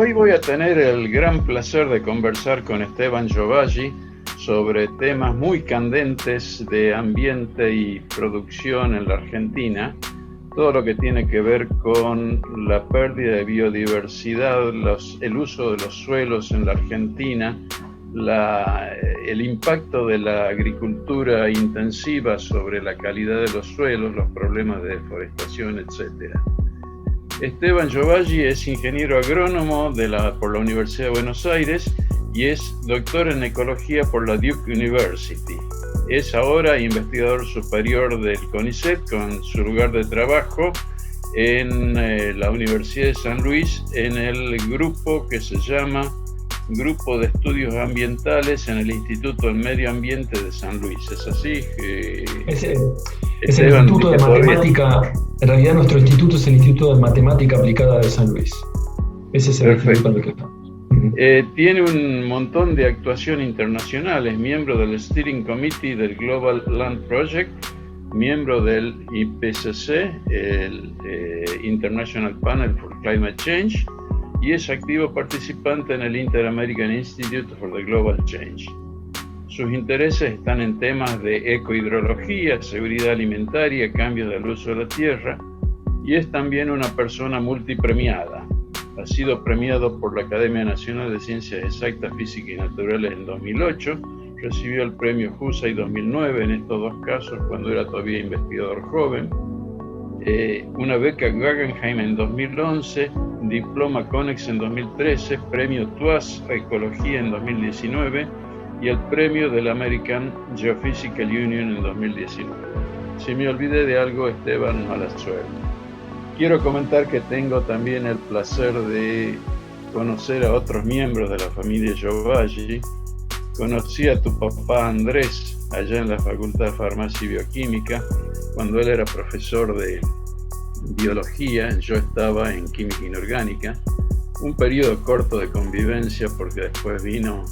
Hoy voy a tener el gran placer de conversar con Esteban Giovalli sobre temas muy candentes de ambiente y producción en la Argentina, todo lo que tiene que ver con la pérdida de biodiversidad, el uso de los suelos en la Argentina, el impacto de la agricultura intensiva sobre la calidad de los suelos, los problemas de deforestación, etc. Esteban Giovalli es ingeniero agrónomo por la Universidad de Buenos Aires y es doctor en ecología por la Duke University. Es ahora investigador superior del CONICET, con su lugar de trabajo en la Universidad de San Luis, en el grupo que se llama Grupo de Estudios Ambientales en el Instituto del Medio Ambiente de San Luis. ¿Es así? Es el Instituto de Matemática, en realidad nuestro instituto es el Instituto de Matemática Aplicada de San Luis. Ese es el instituto en el que estamos. Tiene un montón de actuación internacional, es miembro del Steering Committee del Global Land Project, miembro del IPCC, el International Panel for Climate Change, y es activo participante en el Inter-American Institute for the Global Change. Sus intereses están en temas de ecohidrología, seguridad alimentaria, cambios del uso de la tierra, y es también una persona multipremiada. Ha sido premiado por la Academia Nacional de Ciencias Exactas, Físicas y Naturales en 2008, recibió el premio Husay 2009 en estos dos casos cuando era todavía investigador joven, una beca Guggenheim en 2011, diploma CONEX en 2013, premio TUAS Ecología en 2019 y el premio del American Geophysical Union en 2019. Si me olvidé de algo, Esteban, mala suerte. Quiero comentar que tengo también el placer de conocer a otros miembros de la familia Giovalli. Conocí a tu papá Andrés allá en la Facultad de Farmacia y Bioquímica, cuando él era profesor de biología, yo estaba en química inorgánica. Un periodo corto de convivencia porque después vino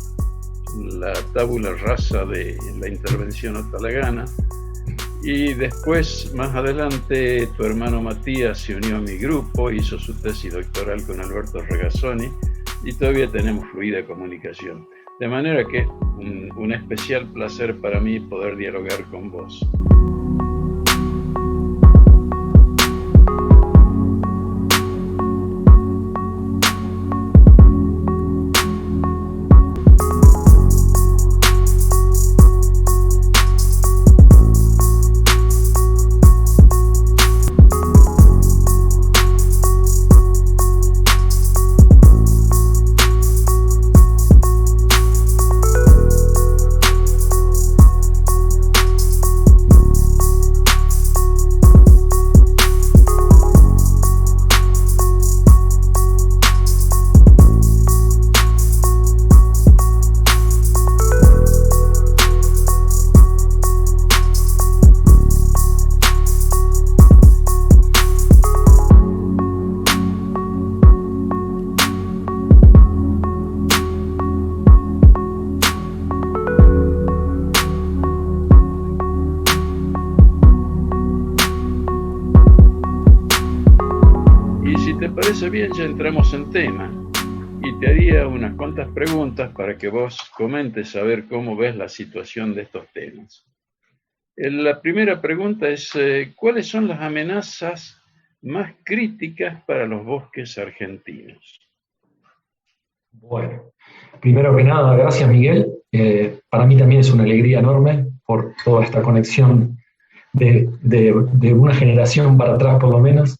la tabula rasa de la intervención otalagana. Y después, más adelante, tu hermano Matías se unió a mi grupo, hizo su tesis doctoral con Alberto Regazzoni y todavía tenemos fluida comunicación. De manera que es un especial placer para mí poder dialogar con vos. Bien, ya entramos en tema y te haría unas cuantas preguntas para que vos comentes a ver cómo ves la situación de estos temas. La primera pregunta es, ¿cuáles son las amenazas más críticas para los bosques argentinos? Bueno, primero que nada, gracias Miguel. Para mí también es una alegría enorme por toda esta conexión de una generación para atrás por lo menos.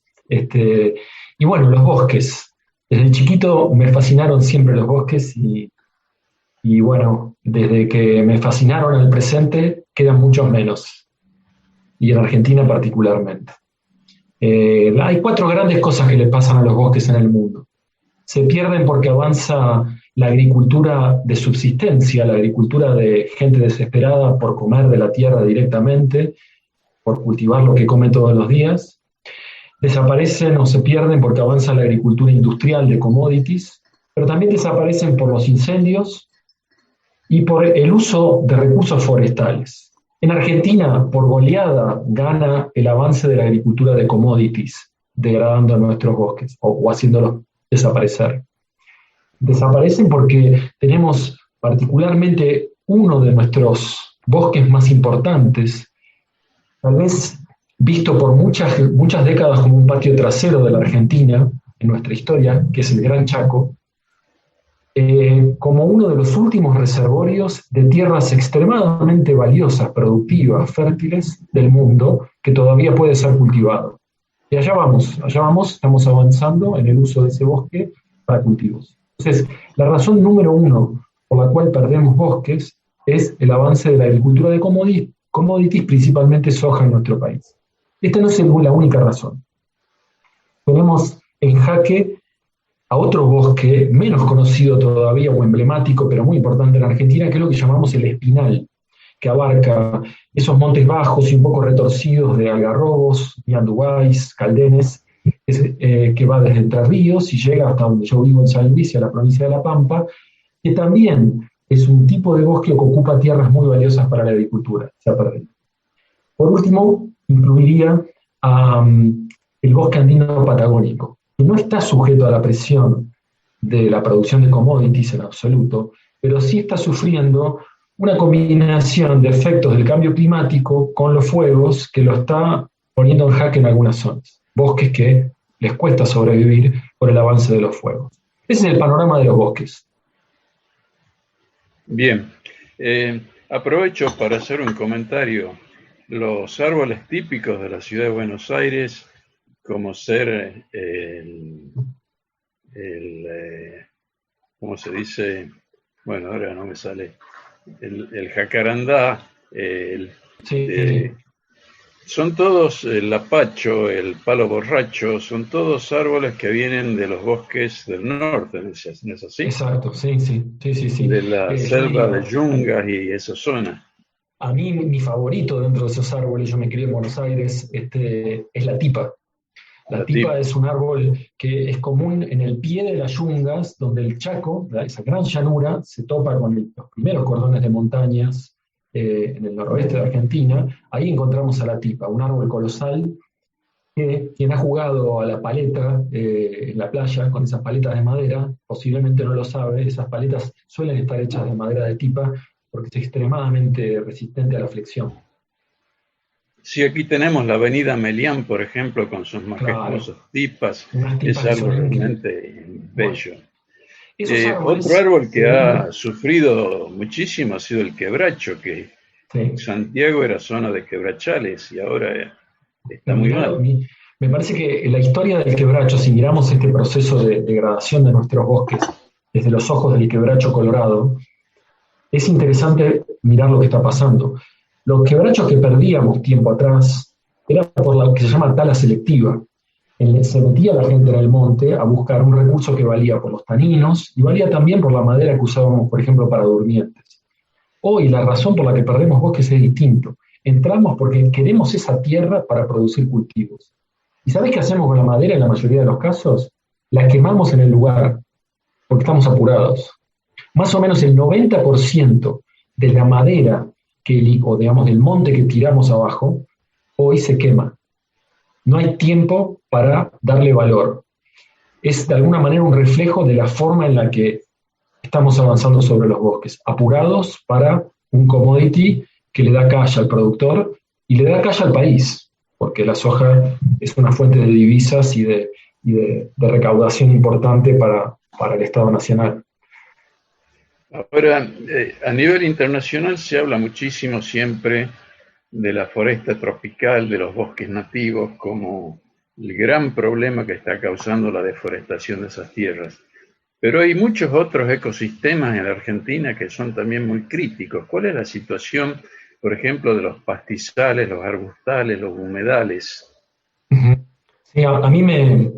Y bueno, los bosques. Desde chiquito me fascinaron siempre los bosques y bueno, desde que me fascinaron en el presente quedan muchos menos. Y en Argentina particularmente. Hay 4 grandes cosas que le pasan a los bosques en el mundo. Se pierden porque avanza la agricultura de subsistencia, la agricultura de gente desesperada por comer de la tierra directamente, por cultivar lo que come todos los días. Desaparecen o se pierden porque avanza la agricultura industrial de commodities, pero también desaparecen por los incendios y por el uso de recursos forestales. En Argentina, por goleada, gana el avance de la agricultura de commodities, degradando nuestros bosques o haciéndolos desaparecer. Desaparecen porque tenemos particularmente uno de nuestros bosques más importantes, tal vez visto por muchas décadas como un patio trasero de la Argentina, en nuestra historia, que es el Gran Chaco, como uno de los últimos reservorios de tierras extremadamente valiosas, productivas, fértiles del mundo, que todavía puede ser cultivado. Y allá vamos, estamos avanzando en el uso de ese bosque para cultivos. Entonces, la razón número uno por la cual perdemos bosques es el avance de la agricultura de commodities, principalmente soja en nuestro país. Esta no es la única razón. Tenemos en jaque a otro bosque menos conocido todavía o emblemático, pero muy importante en Argentina, que es lo que llamamos el espinal, que abarca esos montes bajos y un poco retorcidos de algarrobos, ñandúes, caldenes, que va desde Entre Ríos y llega hasta donde yo vivo en San Luis, a la provincia de La Pampa, que también es un tipo de bosque que ocupa tierras muy valiosas para la agricultura. Se ha perdido. Por último, incluiría el bosque andino patagónico, que no está sujeto a la presión de la producción de commodities en absoluto, pero sí está sufriendo una combinación de efectos del cambio climático con los fuegos que lo está poniendo en jaque en algunas zonas. Bosques que les cuesta sobrevivir por el avance de los fuegos. Ese es el panorama de los bosques. Bien, aprovecho para hacer un comentario. Los árboles típicos de la ciudad de Buenos Aires, como ser ¿cómo se dice? Bueno, ahora no me sale. El jacarandá, son todos el lapacho, el palo borracho, son todos árboles que vienen de los bosques del norte, ¿no es así? Exacto, sí. De la selva de Yungas y esa zona. A mí mi favorito dentro de esos árboles, yo me crié en Buenos Aires, es la tipa. La tipa es un árbol que es común en el pie de las Yungas, donde el Chaco, esa gran llanura, se topa con los primeros cordones de montañas en el noroeste de Argentina. Ahí encontramos a la tipa, un árbol colosal que quien ha jugado a la paleta en la playa con esas paletas de madera, posiblemente no lo sabe, esas paletas suelen estar hechas de madera de tipa porque es extremadamente resistente a la flexión. Sí, aquí tenemos la avenida Melián, por ejemplo, con sus majestuosas tipas. Es algo realmente bello. Otro árbol que ha sufrido muchísimo ha sido el quebracho, que Santiago era zona de quebrachales y ahora está muy mal. Me parece que la historia del quebracho, si miramos este proceso de degradación de nuestros bosques desde los ojos del quebracho colorado, es interesante mirar lo que está pasando. Los quebrachos que perdíamos tiempo atrás era por lo que se llama tala selectiva. Se metía la gente en el monte a buscar un recurso que valía por los taninos y valía también por la madera que usábamos, por ejemplo, para durmientes. Hoy la razón por la que perdemos bosques es distinto. Entramos porque queremos esa tierra para producir cultivos. ¿Y sabés qué hacemos con la madera en la mayoría de los casos? La quemamos en el lugar porque estamos apurados. Más o menos el 90% de la madera o digamos del monte que tiramos abajo, hoy se quema. No hay tiempo para darle valor. Es de alguna manera un reflejo de la forma en la que estamos avanzando sobre los bosques, apurados para un commodity que le da calle al productor y le da calle al país, porque la soja es una fuente de divisas y de recaudación importante para el Estado Nacional. Ahora, a nivel internacional se habla muchísimo siempre de la foresta tropical, de los bosques nativos, como el gran problema que está causando la deforestación de esas tierras. Pero hay muchos otros ecosistemas en la Argentina que son también muy críticos. ¿Cuál es la situación, por ejemplo, de los pastizales, los arbustales, los humedales? Sí, a mí me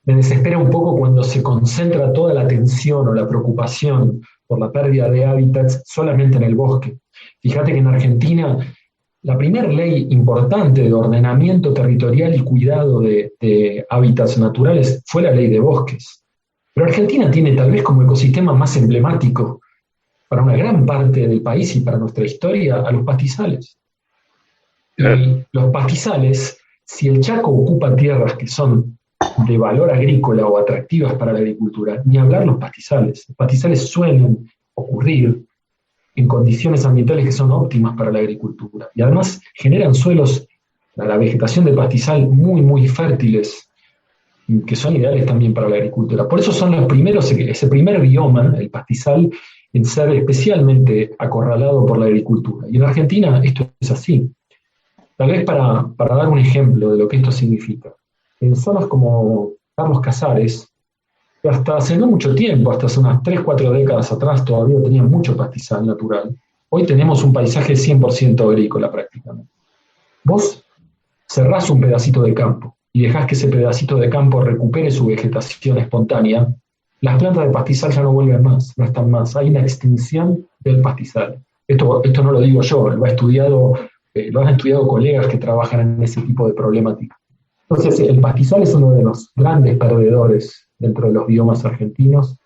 desespera un poco cuando se concentra toda la atención o la preocupación por la pérdida de hábitats solamente en el bosque. Fíjate que en Argentina la primera ley importante de ordenamiento territorial y cuidado de hábitats naturales fue la ley de bosques. Pero Argentina tiene tal vez como ecosistema más emblemático para una gran parte del país y para nuestra historia a los pastizales. Y los pastizales, si el Chaco ocupa tierras que son de valor agrícola o atractivas para la agricultura, ni hablar los pastizales. Los pastizales suelen ocurrir en condiciones ambientales que son óptimas para la agricultura. Y además generan suelos, la vegetación de pastizal, muy, muy fértiles, que son ideales también para la agricultura. Por eso son los primeros, ese primer bioma, el pastizal, en ser especialmente acorralado por la agricultura. Y en Argentina esto es así. Tal vez para dar un ejemplo de lo que esto significa. En zonas como Carlos Casares, que hasta hace no mucho tiempo, hasta hace unas 3, 4 décadas atrás, todavía tenían mucho pastizal natural. Hoy tenemos un paisaje 100% agrícola prácticamente. Vos cerrás un pedacito de campo y dejás que ese pedacito de campo recupere su vegetación espontánea, las plantas de pastizal ya no vuelven más, no están más. Hay una extinción del pastizal. Esto no lo digo yo, lo han estudiado colegas que trabajan en ese tipo de problemática. Entonces, el pastizal es uno de los grandes perdedores dentro de los biomas argentinos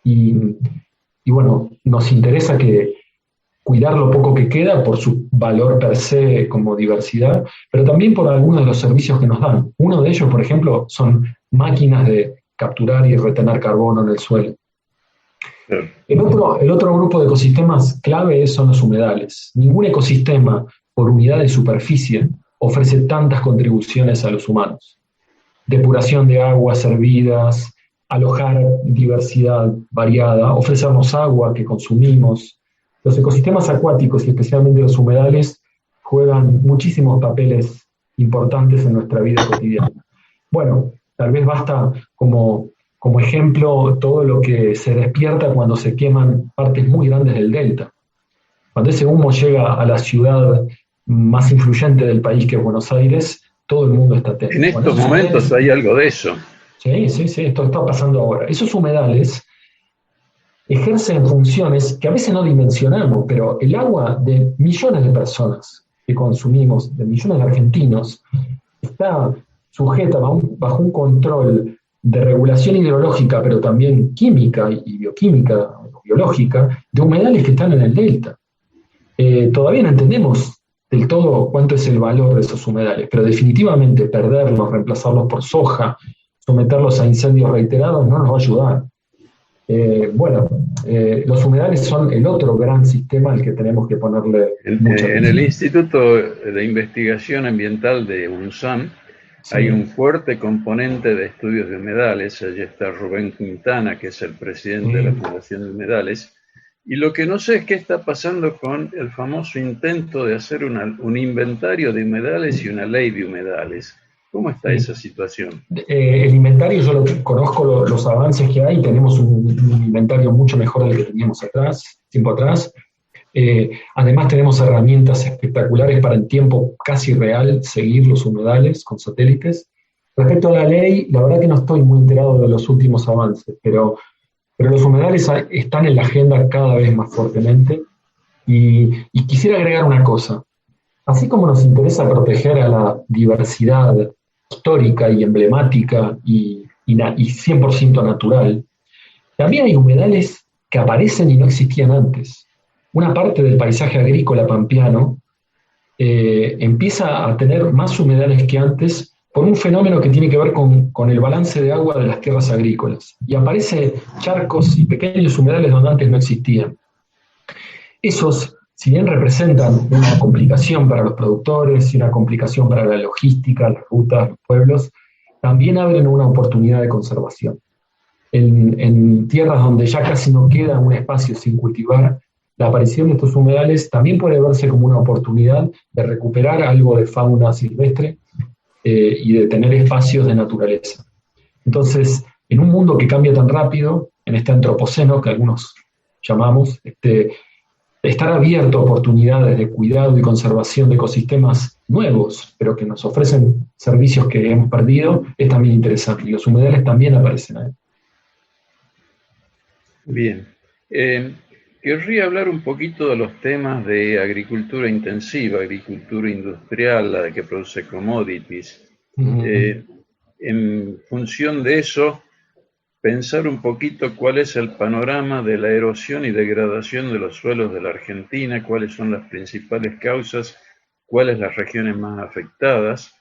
y bueno, nos interesa cuidar lo poco que queda por su valor per se como diversidad, pero también por algunos de los servicios que nos dan. Uno de ellos, por ejemplo, son máquinas de capturar y retener carbono en el suelo. El otro grupo de ecosistemas clave son los humedales. Ningún ecosistema por unidad de superficie ofrece tantas contribuciones a los humanos. Depuración de aguas hervidas, alojar diversidad variada, ofrecernos agua que consumimos. Los ecosistemas acuáticos y especialmente los humedales juegan muchísimos papeles importantes en nuestra vida cotidiana. Bueno, tal vez basta como ejemplo todo lo que se despierta cuando se queman partes muy grandes del delta. Cuando ese humo llega a la ciudad más influyente del país, que es Buenos Aires, todo el mundo está atento. En estos momentos hay algo de eso. Sí, esto está pasando ahora. Esos humedales ejercen funciones que a veces no dimensionamos, pero el agua de millones de personas que consumimos, de millones de argentinos, está sujeta bajo un control de regulación hidrológica, pero también química y bioquímica, biológica, de humedales que están en el delta. Todavía no entendemos del todo cuánto es el valor de esos humedales, pero definitivamente perderlos, reemplazarlos por soja, someterlos a incendios reiterados no nos va a ayudar. Los humedales son el otro gran sistema al que tenemos que ponerle mucha atención. En el Instituto de Investigación Ambiental de UNSAM hay un fuerte componente de estudios de humedales. Allí está Rubén Quintana, que es el presidente de la Fundación de Humedales. Y lo que no sé es qué está pasando con el famoso intento de hacer un inventario de humedales y una ley de humedales. ¿Cómo está esa situación? El inventario, yo lo conozco los avances que hay, tenemos un inventario mucho mejor del que teníamos tiempo atrás. Además tenemos herramientas espectaculares para en tiempo casi real seguir los humedales con satélites. Respecto a la ley, la verdad que no estoy muy enterado de los últimos avances, pero los humedales están en la agenda cada vez más fuertemente. Y quisiera agregar una cosa. Así como nos interesa proteger a la diversidad histórica y emblemática y 100% natural, también hay humedales que aparecen y no existían antes. Una parte del paisaje agrícola pampeano empieza a tener más humedales que antes por un fenómeno que tiene que ver con el balance de agua de las tierras agrícolas. Y aparecen charcos y pequeños humedales donde antes no existían. Esos, si bien representan una complicación para los productores y una complicación para la logística, las rutas, los pueblos, también abren una oportunidad de conservación. En tierras donde ya casi no queda un espacio sin cultivar, la aparición de estos humedales también puede verse como una oportunidad de recuperar algo de fauna silvestre y de tener espacios de naturaleza. Entonces, en un mundo que cambia tan rápido, en este antropoceno que algunos llamamos, estar abierto a oportunidades de cuidado y conservación de ecosistemas nuevos, pero que nos ofrecen servicios que hemos perdido, es también interesante. Y los humedales también aparecen ahí. Bien. Querría hablar un poquito de los temas de agricultura intensiva, agricultura industrial, la de que produce commodities. En función de eso, pensar un poquito cuál es el panorama de la erosión y degradación de los suelos de la Argentina, cuáles son las principales causas, cuáles las regiones más afectadas,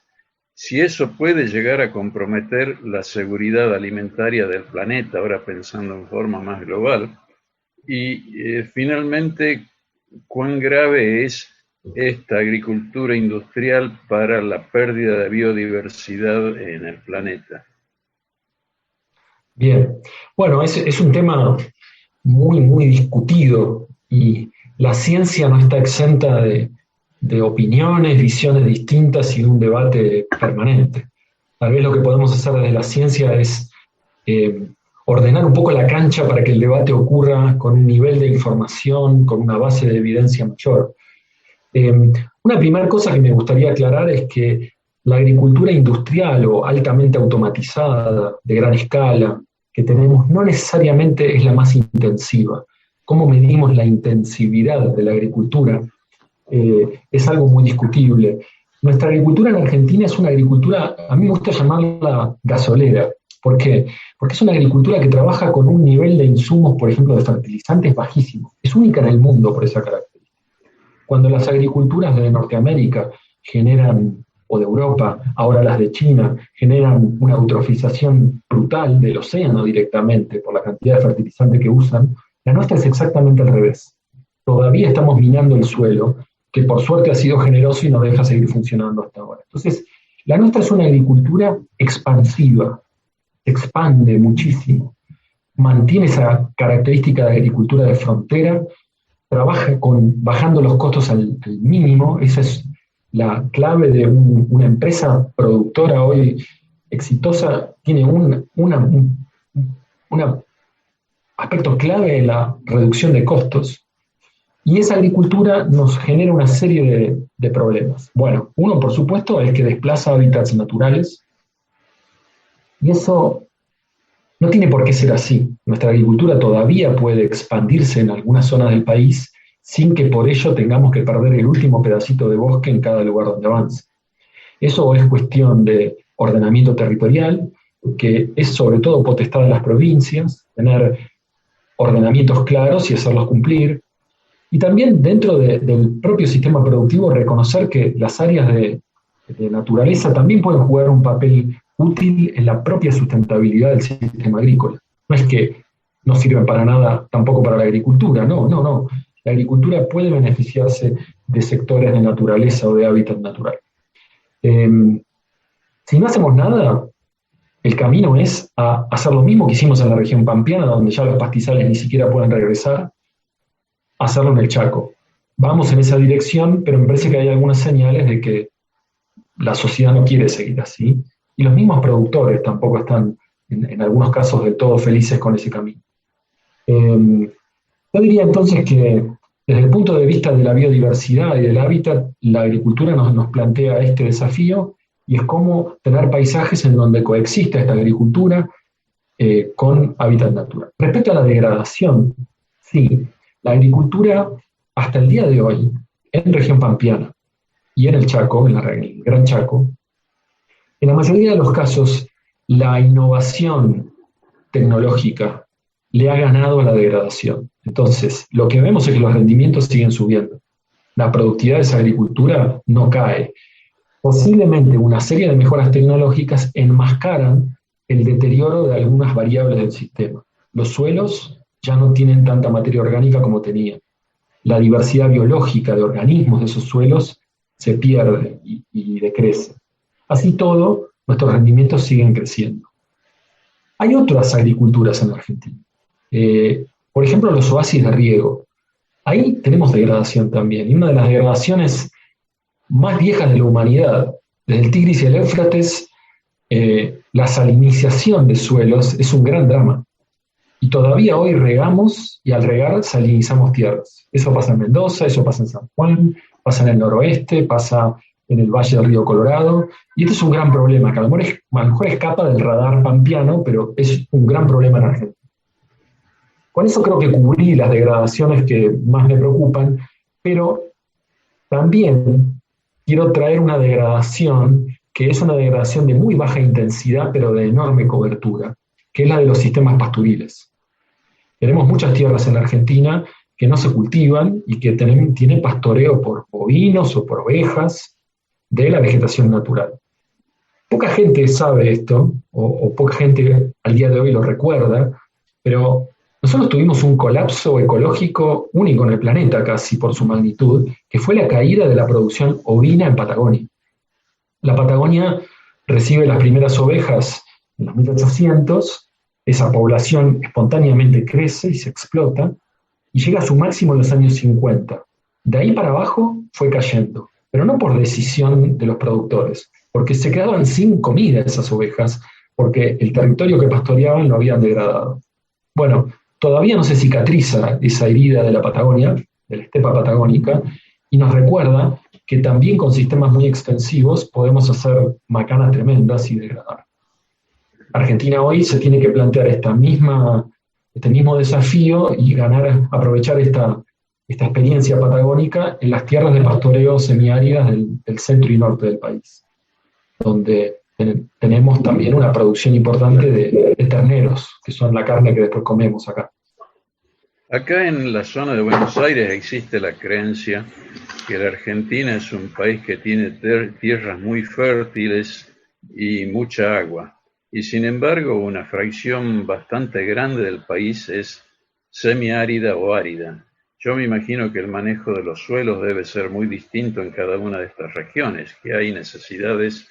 si eso puede llegar a comprometer la seguridad alimentaria del planeta, ahora pensando en forma más global, y finalmente, cuán grave es esta agricultura industrial para la pérdida de biodiversidad en el planeta. Bien, bueno, es un tema muy, muy discutido y la ciencia no está exenta de opiniones, visiones distintas y de un debate permanente. Tal vez lo que podemos hacer desde la ciencia es ordenar un poco la cancha para que el debate ocurra con un nivel de información, con una base de evidencia mayor. Una primera cosa que me gustaría aclarar es que la agricultura industrial o altamente automatizada, de gran escala, que tenemos, no necesariamente es la más intensiva. ¿Cómo medimos la intensividad de la agricultura? Es algo muy discutible. Nuestra agricultura en Argentina es una agricultura, a mí me gusta llamarla gasolera. ¿Por qué? Porque es una agricultura que trabaja con un nivel de insumos, por ejemplo, de fertilizantes bajísimo. Es única en el mundo por esa característica. Cuando las agriculturas de Norteamérica generan, o de Europa, ahora las de China, generan una eutrofización brutal del océano directamente por la cantidad de fertilizante que usan, la nuestra es exactamente al revés. Todavía estamos minando el suelo, que por suerte ha sido generoso y nos deja seguir funcionando hasta ahora. Entonces, la nuestra es una agricultura expansiva, expande muchísimo, mantiene esa característica de agricultura de frontera, trabaja bajando los costos al mínimo. Esa es la clave de una empresa productora hoy exitosa. Tiene un aspecto clave en la reducción de costos. Y esa agricultura nos genera una serie de problemas. Bueno, uno, por supuesto, es que desplaza hábitats naturales. Y eso no tiene por qué ser así. Nuestra agricultura todavía puede expandirse en algunas zonas del país sin que por ello tengamos que perder el último pedacito de bosque en cada lugar donde avance. Eso es cuestión de ordenamiento territorial, que es sobre todo potestad de las provincias, tener ordenamientos claros y hacerlos cumplir. Y también dentro del propio sistema productivo reconocer que las áreas de naturaleza también pueden jugar un papel útil en la propia sustentabilidad del sistema agrícola. No es que no sirven para nada tampoco para la agricultura, no. La agricultura puede beneficiarse de sectores de naturaleza o de hábitat natural. Si no hacemos nada, el camino es a hacer lo mismo que hicimos en la región pampeana, donde ya los pastizales ni siquiera pueden regresar, hacerlo en el Chaco. Vamos en esa dirección, pero me parece que hay algunas señales de que la sociedad no quiere seguir así, y los mismos productores tampoco están, en algunos casos, del todo felices con ese camino. Yo diría entonces que, desde el punto de vista de la biodiversidad y del hábitat, la agricultura nos plantea este desafío, y es cómo tener paisajes en donde coexista esta agricultura con hábitat natural. Respecto a la degradación, sí, la agricultura hasta el día de hoy, en región pampeana y en el Chaco, en el Gran Chaco, en la mayoría de los casos, la innovación tecnológica le ha ganado a la degradación. Entonces, lo que vemos es que los rendimientos siguen subiendo. La productividad de esa agricultura no cae. Posiblemente una serie de mejoras tecnológicas enmascaran el deterioro de algunas variables del sistema. Los suelos ya no tienen tanta materia orgánica como tenían. La diversidad biológica de organismos de esos suelos se pierde y decrece. Así todo, nuestros rendimientos siguen creciendo. Hay otras agriculturas en Argentina. Por ejemplo, los oasis de riego. Ahí tenemos degradación también. Y una de las degradaciones más viejas de la humanidad, desde el Tigris y el Éufrates, la salinización de suelos es un gran drama. Y todavía hoy regamos y al regar salinizamos tierras. Eso pasa en Mendoza, eso pasa en San Juan, pasa en el noroeste, pasa en el Valle del Río Colorado. Y este es un gran problema, que a lo mejor escapa del radar pampeano, pero es un gran problema en Argentina. Con eso creo que cubrí las degradaciones que más me preocupan, pero también quiero traer una degradación que es una degradación de muy baja intensidad, pero de enorme cobertura, que es la de los sistemas pastoriles. Tenemos muchas tierras en la Argentina que no se cultivan y que tienen pastoreo por bovinos o por ovejas de la vegetación natural. Poca gente sabe esto, o poca gente al día de hoy lo recuerda, pero nosotros tuvimos un colapso ecológico único en el planeta, casi por su magnitud, que fue la caída de la producción ovina en Patagonia. La Patagonia recibe las primeras ovejas en los 1800, esa población espontáneamente crece y se explota, y llega a su máximo en los años 50. De ahí para abajo fue cayendo, pero no por decisión de los productores, porque se quedaban sin comida esas ovejas, porque el territorio que pastoreaban lo habían degradado. Bueno, todavía no se cicatriza esa herida de la Patagonia, de la estepa patagónica, y nos recuerda que también con sistemas muy extensivos podemos hacer macanas tremendas y degradar. Argentina hoy se tiene que plantear este mismo desafío y aprovechar esta experiencia patagónica en las tierras de pastoreo semiáridas del centro y norte del país, donde tenemos también una producción importante de terneros, que son la carne que después comemos acá. Acá en la zona de Buenos Aires existe la creencia que la Argentina es un país que tiene tierras muy fértiles y mucha agua. Y sin embargo, una fracción bastante grande del país es semiárida o árida. Yo me imagino que el manejo de los suelos debe ser muy distinto en cada una de estas regiones, que hay necesidades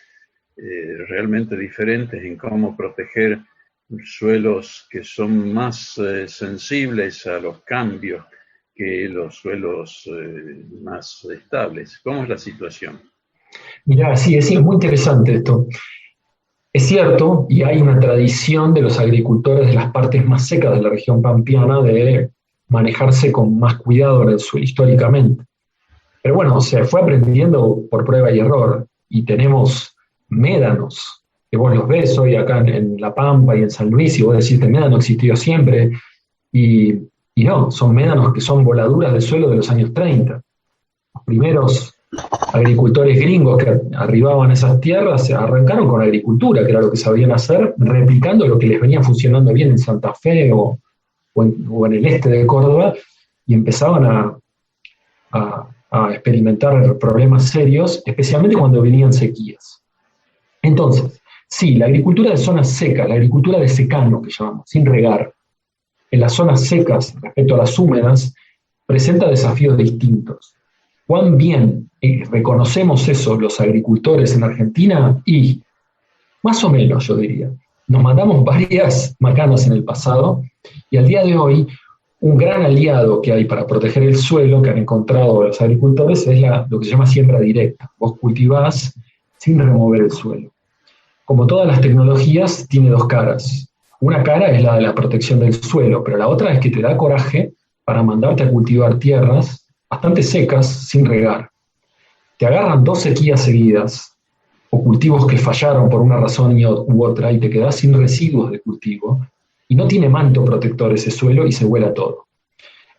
realmente diferentes en cómo proteger suelos que son más sensibles a los cambios que los suelos más estables. ¿Cómo es la situación? Mirá, sí, es muy interesante esto. Es cierto, y hay una tradición de los agricultores de las partes más secas de la región pampeana de manejarse con más cuidado en el suelo históricamente. Pero bueno, se fue aprendiendo por prueba y error, y tenemos médanos, que vos los ves hoy acá en La Pampa y en San Luis, y vos decís, este médano existió siempre, y, y no, son médanos que son voladuras de suelo de los años 30. Los primeros agricultores gringos que arribaban a esas tierras arrancaron con agricultura, que era lo que sabían hacer, replicando lo que les venía funcionando bien en Santa Fe o en el este de Córdoba, y empezaban a experimentar problemas serios, especialmente cuando venían sequías. Entonces, sí, la agricultura de zonas secas, la agricultura de secano, que llamamos, sin regar, en las zonas secas respecto a las húmedas, presenta desafíos distintos. ¿Cuán bien reconocemos eso los agricultores en Argentina? Y más o menos, yo diría. Nos mandamos varias macanas en el pasado y al día de hoy un gran aliado que hay para proteger el suelo que han encontrado los agricultores es lo que se llama siembra directa. Vos cultivás sin remover el suelo. Como todas las tecnologías, tiene dos caras. Una cara es la de la protección del suelo, pero la otra es que te da coraje para mandarte a cultivar tierras bastante secas sin regar. Te agarran dos sequías seguidas o cultivos que fallaron por una razón u otra y te quedás sin residuos de cultivo y no tiene manto protector ese suelo y se vuela todo.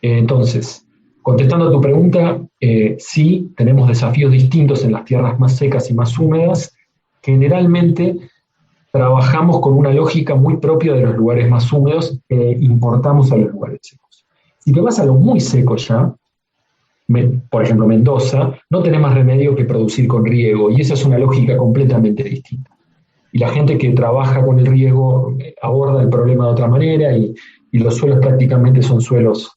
Entonces, contestando a tu pregunta, sí, tenemos desafíos distintos en las tierras más secas y más húmedas. Generalmente trabajamos con una lógica muy propia de los lugares más húmedos e importamos a los lugares secos. Si te vas a lo muy seco ya, por ejemplo Mendoza, no tenés más remedio que producir con riego, y esa es una lógica completamente distinta. Y la gente que trabaja con el riego aborda el problema de otra manera, y los suelos prácticamente son suelos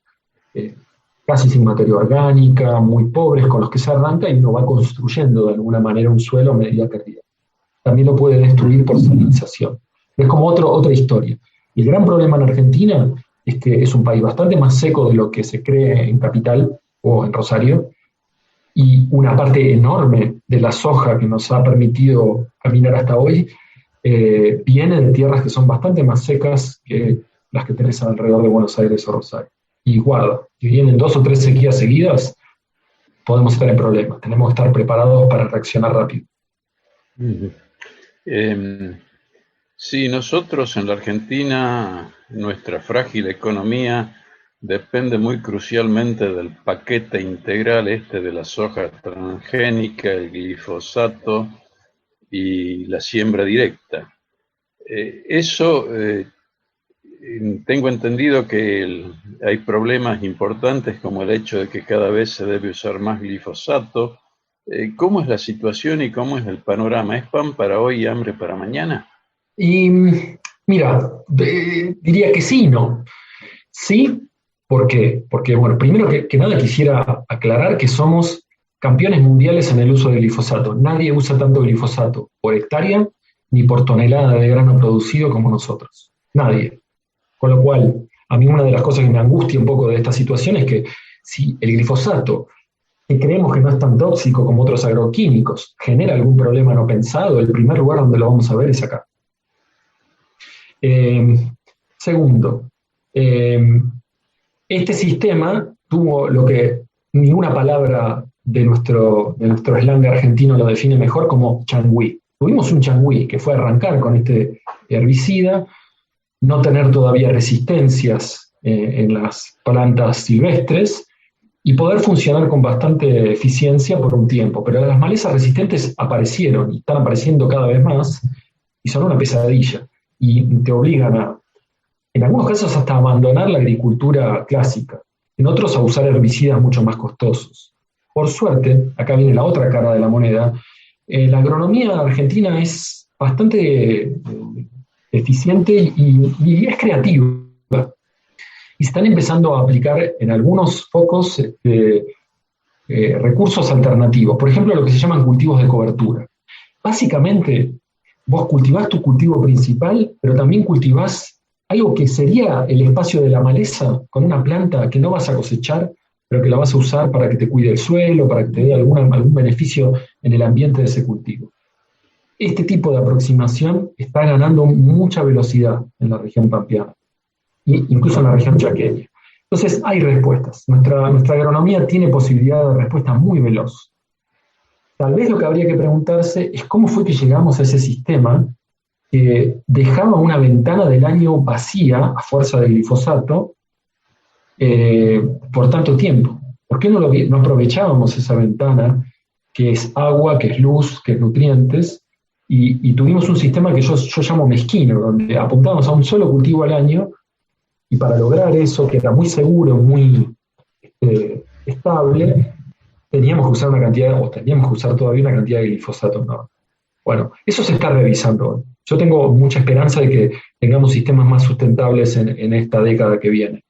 casi sin materia orgánica, muy pobres, con los que se arranca y uno va construyendo de alguna manera un suelo a medida que riega. También lo puede destruir por salinización. Es como otra historia. Y el gran problema en Argentina es que es un país bastante más seco de lo que se cree en Capital o en Rosario, y una parte enorme de la soja que nos ha permitido caminar hasta hoy viene de tierras que son bastante más secas que las que tenés alrededor de Buenos Aires o Rosario. Y guarda, si vienen 2 o 3 sequías seguidas, podemos estar en problemas. Tenemos que estar preparados para reaccionar rápido. Sí, nosotros en la Argentina, nuestra frágil economía depende muy crucialmente del paquete integral de la soja transgénica, el glifosato y la siembra directa. Tengo entendido que hay problemas importantes como el hecho de que cada vez se debe usar más glifosato ¿Cómo es la situación y cómo es el panorama? ¿Es pan para hoy y hambre para mañana? Y mira, diría que sí y no. Sí, ¿por qué? Porque, bueno, primero que nada quisiera aclarar que somos campeones mundiales en el uso de glifosato. Nadie usa tanto glifosato por hectárea ni por tonelada de grano producido como nosotros. Nadie. Con lo cual, a mí una de las cosas que me angustia un poco de esta situación es que si el glifosato, que creemos que no es tan tóxico como otros agroquímicos, genera algún problema no pensado, el primer lugar donde lo vamos a ver es acá. Segundo, este sistema tuvo lo que ninguna palabra de nuestro slang argentino lo define mejor como changüí. Tuvimos un changüí que fue arrancar con este herbicida, no tener todavía resistencias en las plantas silvestres y poder funcionar con bastante eficiencia por un tiempo. Pero las malezas resistentes aparecieron y están apareciendo cada vez más y son una pesadilla y te obligan a, en algunos casos, hasta abandonar la agricultura clásica, en otros a usar herbicidas mucho más costosos. Por suerte, acá viene la otra cara de la moneda, la agronomía argentina es bastante eficiente y es creativa. Y se están empezando a aplicar en algunos focos recursos alternativos. Por ejemplo, lo que se llaman cultivos de cobertura. Básicamente, vos cultivás tu cultivo principal, pero también cultivás algo que sería el espacio de la maleza con una planta que no vas a cosechar, pero que la vas a usar para que te cuide el suelo, para que te dé algún beneficio en el ambiente de ese cultivo. Este tipo de aproximación está ganando mucha velocidad en la región pampeana, incluso en la región chaqueña. Entonces hay respuestas. Nuestra agronomía tiene posibilidad de respuesta muy veloz. Tal vez lo que habría que preguntarse es cómo fue que llegamos a ese sistema que dejaba una ventana del año vacía a fuerza de glifosato por tanto tiempo. ¿Por qué no aprovechábamos esa ventana que es agua, que es luz, que es nutrientes? Y tuvimos un sistema que yo llamo mezquino, donde apuntábamos a un solo cultivo al año y para lograr eso, que era muy seguro, muy estable, teníamos que usar todavía una cantidad de glifosato, ¿no? Bueno, eso se está revisando. Yo tengo mucha esperanza de que tengamos sistemas más sustentables en esta década que viene.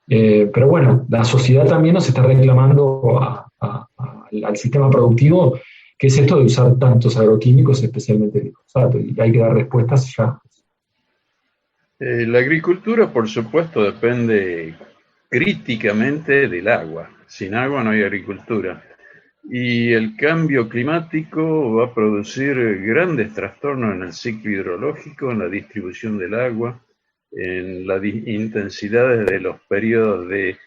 Pero bueno, la sociedad también nos está reclamando al sistema productivo, que es esto de usar tantos agroquímicos, especialmente glifosato, y hay que dar respuestas ya. La agricultura, por supuesto, depende críticamente del agua. Sin agua no hay agricultura. Y el cambio climático va a producir grandes trastornos en el ciclo hidrológico, en la distribución del agua, en las intensidades de los periodos de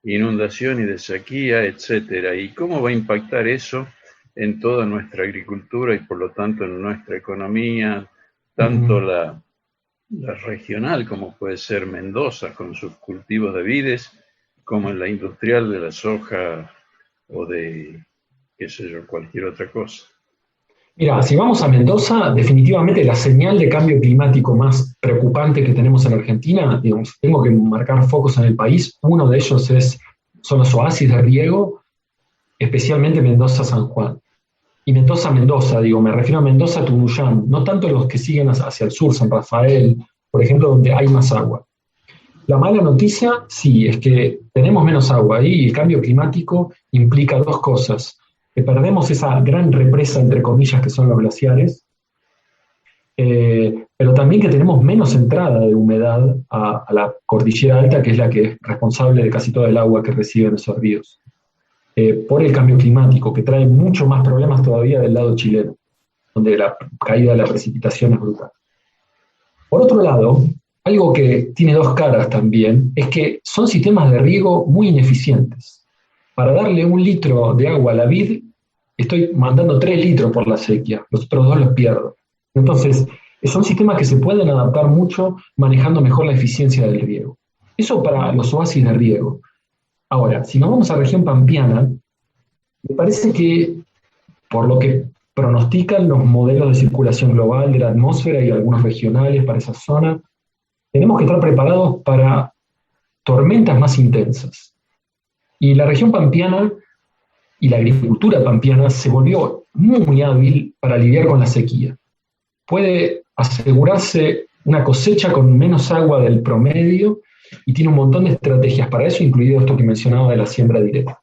inundación y de sequía, etcétera. ¿Y cómo va a impactar eso en toda nuestra agricultura y por lo tanto en nuestra economía, tanto la regional, como puede ser Mendoza con sus cultivos de vides, como en la industrial de la soja o de, qué sé yo, cualquier otra cosa? Mira, si vamos a Mendoza, definitivamente la señal de cambio climático más preocupante que tenemos en Argentina, digamos, tengo que marcar focos en el país, uno de ellos son los oasis de riego, especialmente Mendoza-San Juan. Y Mendoza, me refiero a Mendoza-Tunuyán, no tanto los que siguen hacia el sur, San Rafael, por ejemplo, donde hay más agua. La mala noticia, sí, es que tenemos menos agua y el cambio climático implica dos cosas: que perdemos esa gran represa, entre comillas, que son los glaciares, pero también que tenemos menos entrada de humedad a la cordillera alta, que es la que es responsable de casi todo el agua que reciben esos ríos. Por el cambio climático, que trae mucho más problemas todavía del lado chileno, donde la caída de la precipitación es brutal. Por otro lado, algo que tiene dos caras también, es que son sistemas de riego muy ineficientes. Para darle 1 litro de agua a la vid, estoy mandando 3 litros por la sequía, los otros 2 los pierdo. Entonces, son sistemas que se pueden adaptar mucho manejando mejor la eficiencia del riego. Eso para los oasis de riego. Ahora, si nos vamos a la región pampeana, me parece que, por lo que pronostican los modelos de circulación global de la atmósfera y algunos regionales para esa zona, tenemos que estar preparados para tormentas más intensas. Y la región pampeana y la agricultura pampeana se volvió muy hábil para lidiar con la sequía. Puede asegurarse una cosecha con menos agua del promedio y tiene un montón de estrategias para eso, incluido esto que mencionaba de la siembra directa.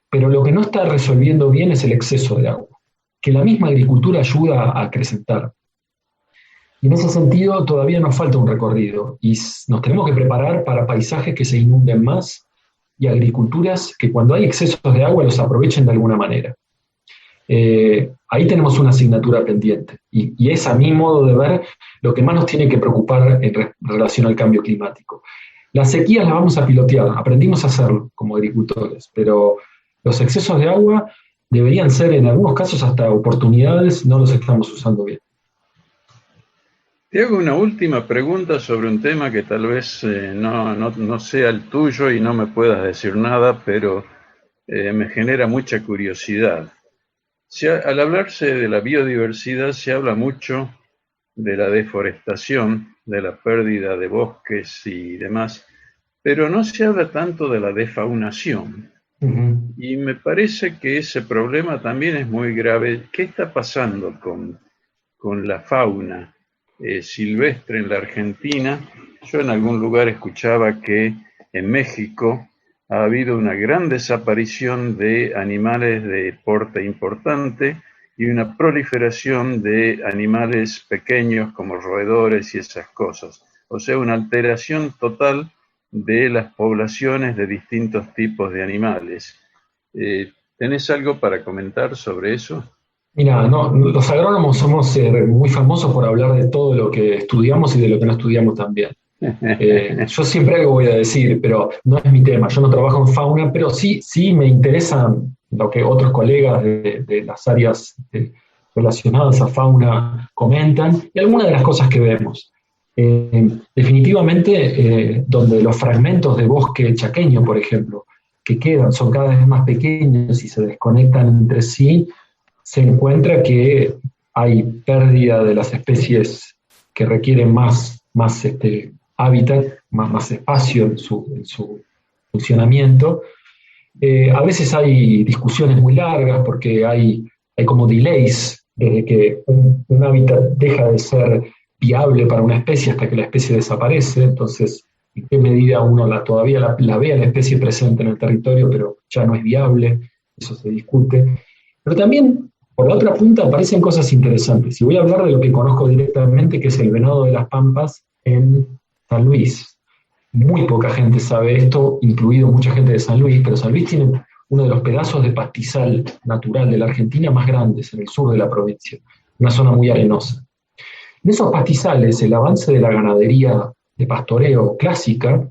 Pero lo que no está resolviendo bien es el exceso de agua, que la misma agricultura ayuda a acrecentar. Y en ese sentido todavía nos falta un recorrido y nos tenemos que preparar para paisajes que se inunden más y agriculturas que cuando hay excesos de agua los aprovechen de alguna manera. Ahí tenemos una asignatura pendiente y es a mi modo de ver lo que más nos tiene que preocupar en relación al cambio climático. Las sequías las vamos a pilotear, aprendimos a hacerlo como agricultores, pero los excesos de agua deberían ser en algunos casos hasta oportunidades, no los estamos usando bien. Te hago una última pregunta sobre un tema que tal vez no sea el tuyo y no me puedas decir nada, pero me genera mucha curiosidad. Al hablarse de la biodiversidad se habla mucho de la deforestación, de la pérdida de bosques y demás, pero no se habla tanto de la defaunación. Uh-huh. Y me parece que ese problema también es muy grave. ¿Qué está pasando con la fauna silvestre en la Argentina? Yo en algún lugar escuchaba que en México ha habido una gran desaparición de animales de porte importante y una proliferación de animales pequeños como roedores y esas cosas. O sea, una alteración total de las poblaciones de distintos tipos de animales. ¿Tenés algo para comentar sobre eso? Mira, no, los agrónomos somos muy famosos por hablar de todo lo que estudiamos y de lo que no estudiamos también. Yo siempre algo voy a decir, pero no es mi tema. Yo no trabajo en fauna, pero sí me interesa lo que otros colegas de las áreas relacionadas a fauna comentan y algunas de las cosas que vemos. Definitivamente, donde los fragmentos de bosque chaqueño, por ejemplo, que quedan, son cada vez más pequeños y se desconectan entre sí, se encuentra que hay pérdida de las especies que requieren más hábitat, más espacio en su funcionamiento. A veces hay discusiones muy largas porque hay como delays desde que un hábitat deja de ser viable para una especie hasta que la especie desaparece. Entonces, ¿en qué medida uno todavía la ve a la especie presente en el territorio, pero ya no es viable? Eso se discute. Pero también, por la otra punta, aparecen cosas interesantes. Y voy a hablar de lo que conozco directamente, que es el venado de las pampas en San Luis. Muy poca gente sabe esto, incluido mucha gente de San Luis, pero San Luis tiene uno de los pedazos de pastizal natural de la Argentina más grandes en el sur de la provincia, una zona muy arenosa. En esos pastizales, el avance de la ganadería de pastoreo clásica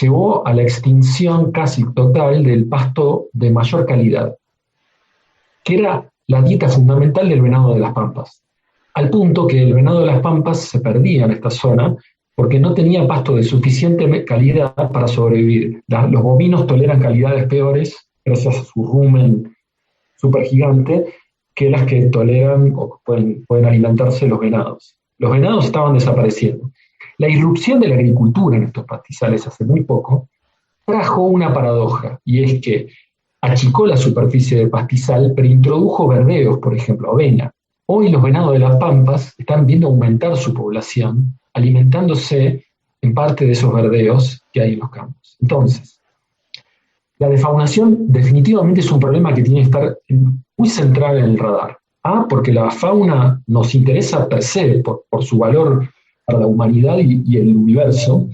llevó a la extinción casi total del pasto de mayor calidad, que era la dieta fundamental del venado de las pampas, al punto que el venado de las pampas se perdía en esta zona porque no tenía pasto de suficiente calidad para sobrevivir. Los bovinos toleran calidades peores, gracias a su rumen supergigante, que las que toleran o pueden alimentarse los venados. Los venados estaban desapareciendo. La irrupción de la agricultura en estos pastizales hace muy poco trajo una paradoja, y es que achicó la superficie del pastizal, pero introdujo verdeos, por ejemplo, avena. Hoy los venados de las pampas están viendo aumentar su población, alimentándose en parte de esos verdeos que hay en los campos. Entonces, la defaunación definitivamente es un problema que tiene que estar muy central en el radar. Porque la fauna nos interesa per se, por su valor para la humanidad y el universo.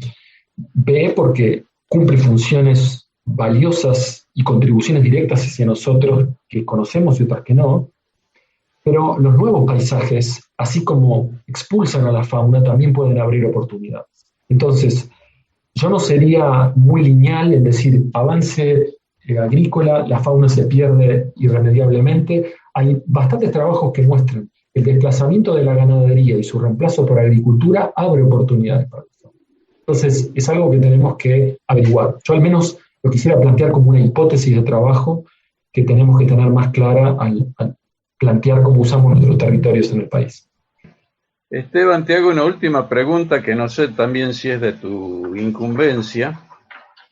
B, porque cumple funciones valiosas y contribuciones directas hacia nosotros que conocemos y otras que no. Pero los nuevos paisajes, así como expulsan a la fauna, también pueden abrir oportunidades. Entonces, yo no sería muy lineal en decir avance agrícola, la fauna se pierde irremediablemente. Hay bastantes trabajos que muestran que el desplazamiento de la ganadería y su reemplazo por agricultura abre oportunidades para la fauna. Entonces, es algo que tenemos que averiguar. Yo al menos lo quisiera plantear como una hipótesis de trabajo que tenemos que tener más clara al plantear cómo usamos nuestros territorios en el país. Esteban, te hago una última pregunta que no sé también si es de tu incumbencia,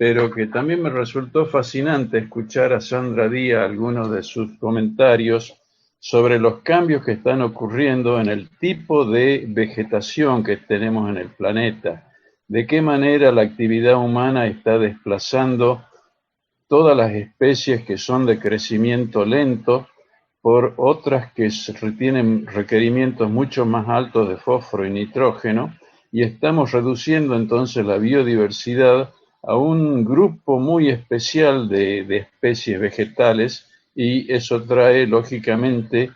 pero que también me resultó fascinante escuchar a Sandra Díaz algunos de sus comentarios sobre los cambios que están ocurriendo en el tipo de vegetación que tenemos en el planeta, de qué manera la actividad humana está desplazando todas las especies que son de crecimiento lento por otras que tienen requerimientos mucho más altos de fósforo y nitrógeno, y estamos reduciendo entonces la biodiversidad a un grupo muy especial de especies vegetales, y eso trae lógicamente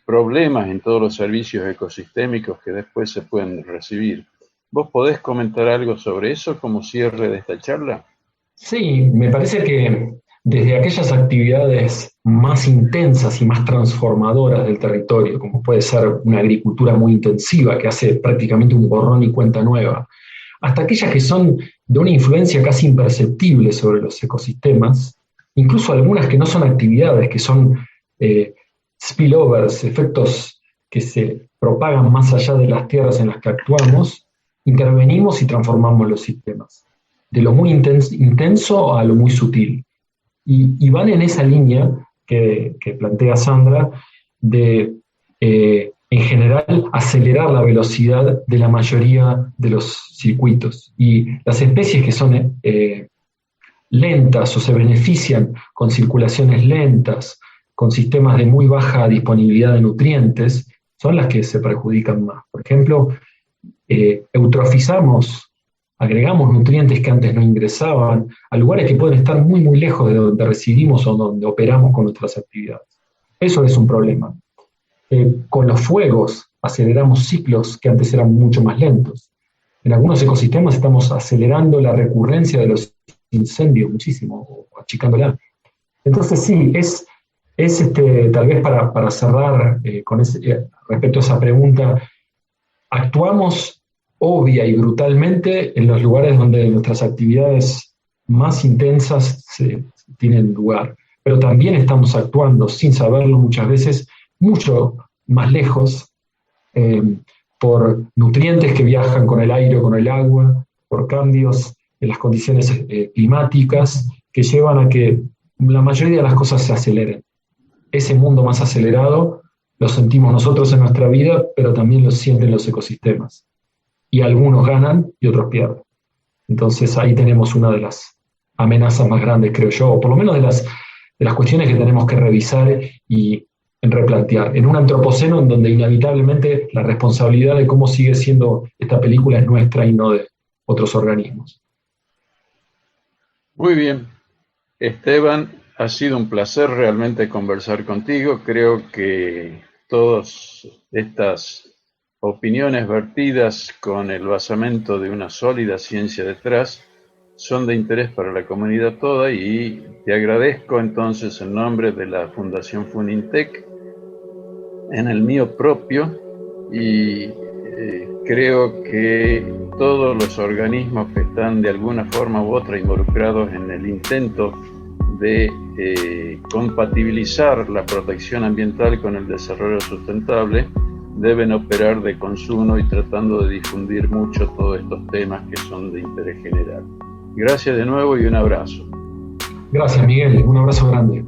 problemas en todos los servicios ecosistémicos que después se pueden recibir. ¿Vos podés comentar algo sobre eso como cierre de esta charla? Sí, me parece que desde aquellas actividades más intensas y más transformadoras del territorio, como puede ser una agricultura muy intensiva que hace prácticamente un borrón y cuenta nueva, hasta aquellas que son de una influencia casi imperceptible sobre los ecosistemas, incluso algunas que no son actividades, que son spillovers, efectos que se propagan más allá de las tierras en las que actuamos, intervenimos y transformamos los sistemas, de lo muy intenso a lo muy sutil. Y van en esa línea que plantea Sandra de, en general, acelerar la velocidad de la mayoría de los circuitos. Y las especies que son lentas o se benefician con circulaciones lentas, con sistemas de muy baja disponibilidad de nutrientes, son las que se perjudican más. Por ejemplo, eutrofizamos, agregamos nutrientes que antes no ingresaban a lugares que pueden estar muy, muy lejos de donde residimos o donde operamos con nuestras actividades. Eso es un problema. Con los fuegos aceleramos ciclos que antes eran mucho más lentos. En algunos ecosistemas estamos acelerando la recurrencia de los incendios muchísimo, o achicándola. Entonces sí, es tal vez para cerrar respecto a esa pregunta, actuamos obvia y brutalmente en los lugares donde nuestras actividades más intensas tienen lugar, pero también estamos actuando sin saberlo muchas veces mucho más lejos, por nutrientes que viajan con el aire o con el agua, por cambios en las condiciones climáticas que llevan a que la mayoría de las cosas se aceleren. Ese mundo más acelerado lo sentimos nosotros en nuestra vida, pero también lo sienten los ecosistemas. Y algunos ganan y otros pierden. Entonces ahí tenemos una de las amenazas más grandes, creo yo, o por lo menos de las cuestiones que tenemos que revisar y replantear. En un antropoceno en donde inevitablemente la responsabilidad de cómo sigue siendo esta película es nuestra y no de otros organismos. Muy bien. Esteban, ha sido un placer realmente conversar contigo. Creo que todas estas opiniones vertidas con el basamento de una sólida ciencia detrás son de interés para la comunidad toda, y te agradezco entonces en nombre de la Fundación Funintec, en el mío propio, y creo que todos los organismos que están de alguna forma u otra involucrados en el intento de compatibilizar la protección ambiental con el desarrollo sustentable deben operar de consumo y tratando de difundir mucho todos estos temas que son de interés general. Gracias de nuevo y un abrazo. Gracias, Miguel. Un abrazo grande.